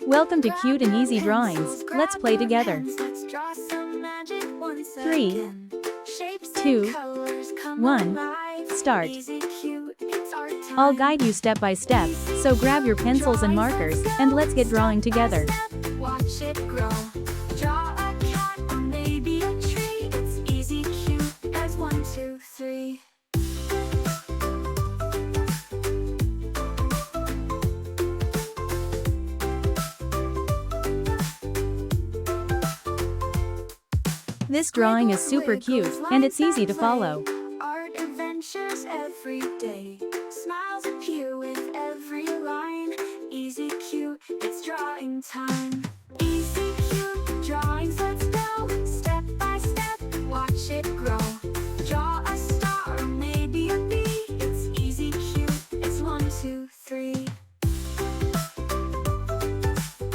Welcome to Cute and Easy Drawings. Let's play together. 3, 2, 1, start. I'll guide you step by step, so grab your pencils and markers, and let's get drawing together. Watch it grow. Draw a cat or maybe a tree. It's easy, cute as 1, 2, 3. This drawing is super cute, and it's easy to follow. Art adventures every day. Smiles appear with every line. Easy, cute, it's drawing time. Easy, cute, drawings, let's go. Step by step, watch it grow. Draw a star or maybe a bee. It's easy, cute, it's 1, 2, 3.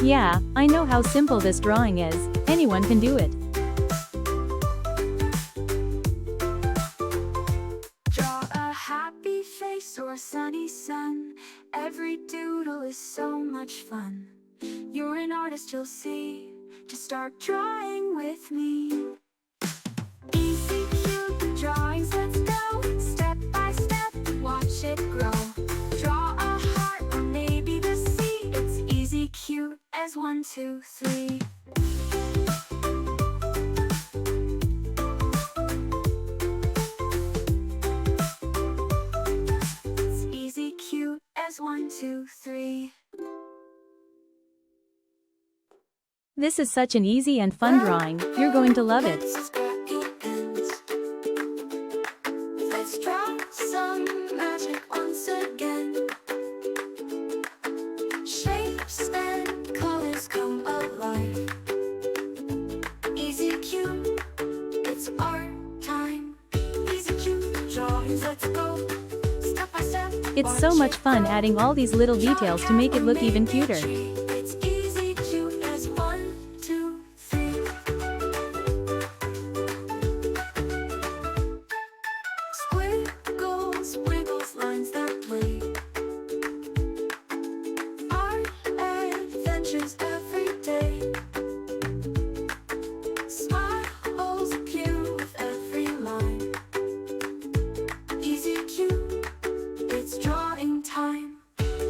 Yeah, I know how simple this drawing is. Anyone can do it. Happy face or sunny sun. Every doodle is so much fun. You're an artist, you'll see. Just start drawing with me. Easy, cute drawings, let's go. Step by step, watch it grow. Draw a heart or maybe the sea. It's easy, cute as 1, 2, 3. As 1, 2, 3. This is such an easy and fun drawing. You're going to love it. Let's draw some magic once again. Shapes and colors come alive. Easy, cute, it's art time. Easy, cute drawings, let's go. It's so much fun adding all these little details to make it look even cuter. It's easy, cute as 1, 2, 3. Squiggles, wiggles, lines that play. Art adventures every day. Smiles appear with every line. Easy, cute, it's drawing time.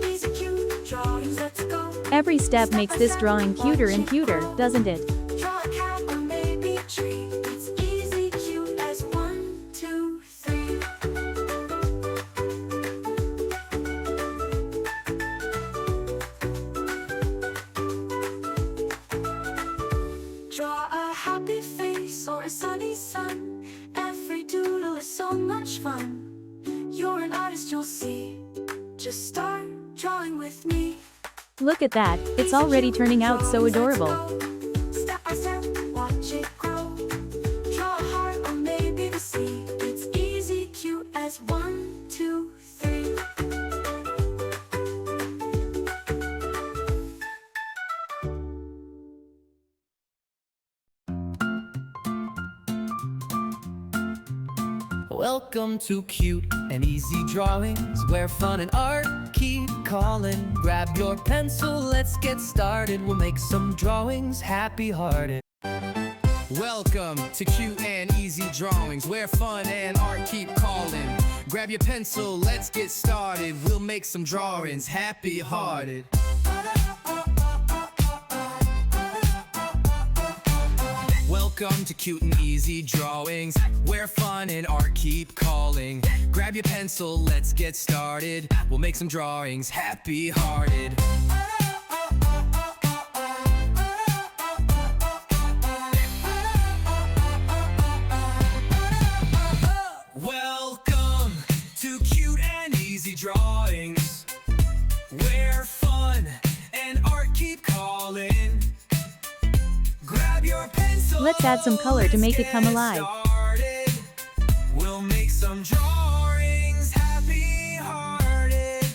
Easy, cute drawings, let's go. Every step makes this drawing cuter and cuter, doesn't it? Draw a cat or maybe a tree. It's easy, cute as 1, 2, 3. Draw a happy face or a sunny sun. Every doodle is so much fun. You're an artist, you'll see. Just start drawing with me. Look at that, it's already turning out so adorable. Step by step, watch it grow. Draw a heart or maybe the sea. It's easy, cute as 1, 2, 3. Welcome to Cute and Easy Drawings, where fun and art keep calling. Grab your pencil, let's get started. We'll make some drawings happy-hearted. Welcome to Cute and Easy Drawings, where fun and art keep calling. Grab your pencil, let's get started. We'll make some drawings happy-hearted. Welcome to Cute and Easy Drawings, where fun and art keep calling. Grab your pencil, let's get started. We'll make some drawings happy-hearted. Welcome to Cute and Easy Drawings, where fun and art keep calling. Grab your pencil. Let's add some color to make it come alive. Started. We'll make some drawings happy-hearted.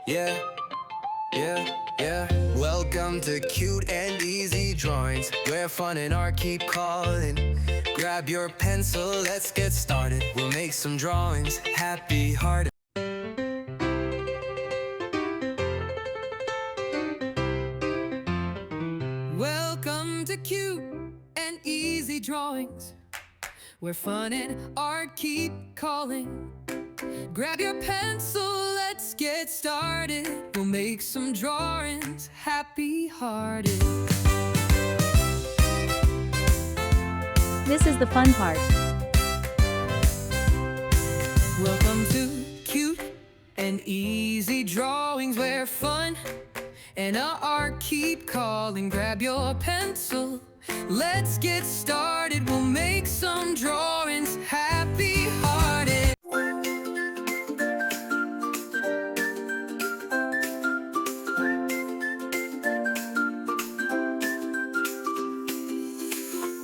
Yeah, yeah. Welcome to Cute and Easy Drawings, where fun and art keep calling. Grab your pencil, let's get started. We'll make some drawings happy-hearted. Welcome to Cute and Easy Drawings, where fun and art keep calling. Grab your pencil, let's get started. We'll make some drawings happy-hearted. This is the fun part. Welcome to Cute and Easy Drawings, where fun and art keep calling. Grab your pencil, let's get started. We'll make some drawings happy-hearted.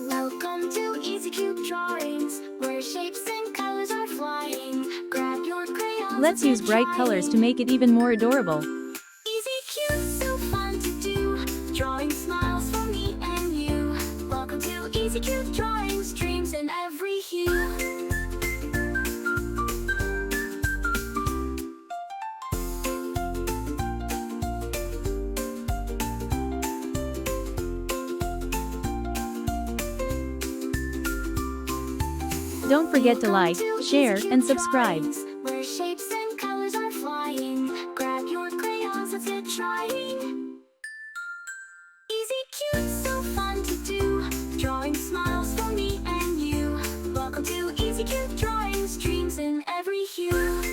Welcome to Easy Cute Drawings, where shapes and colors are flying. Grab your crayons. Let's use bright colors to make it even more adorable. Easy Cute, so fun to do. Drawing smiles for me and you. Welcome to Easy Cute Drawings, dreams in every hue. Don't forget to like, share, and subscribe. Where shapes and colors are flying. Grab your crayons, let's get trying. Easy Cute, so fun to do. Drawing smiles for me and you. Welcome to Easy Cute Drawings, dreams in every hue.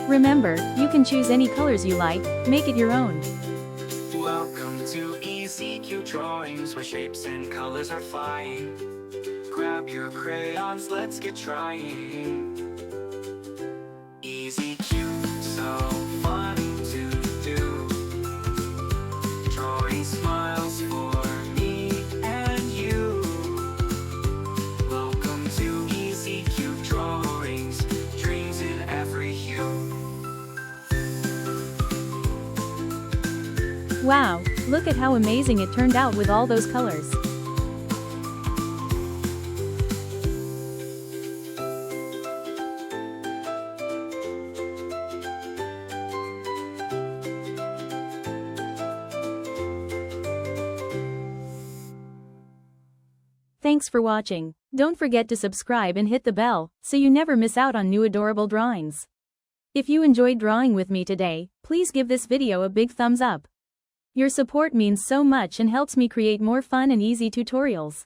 Remember, you can choose any colors you like, make it your own. Welcome to Easy Cute Drawings, where shapes and colors are flying. Grab your crayons, let's get trying. Easy Cute, so fun to do. Drawing smiles for me and you. Welcome to Easy Cute Drawings, dreams in every hue. Wow, look at how amazing it turned out with all those colors. Thanks for watching. Don't forget to subscribe and hit the bell, so you never miss out on new adorable drawings. If you enjoyed drawing with me today, please give this video a big thumbs up. Your support means so much and helps me create more fun and easy tutorials.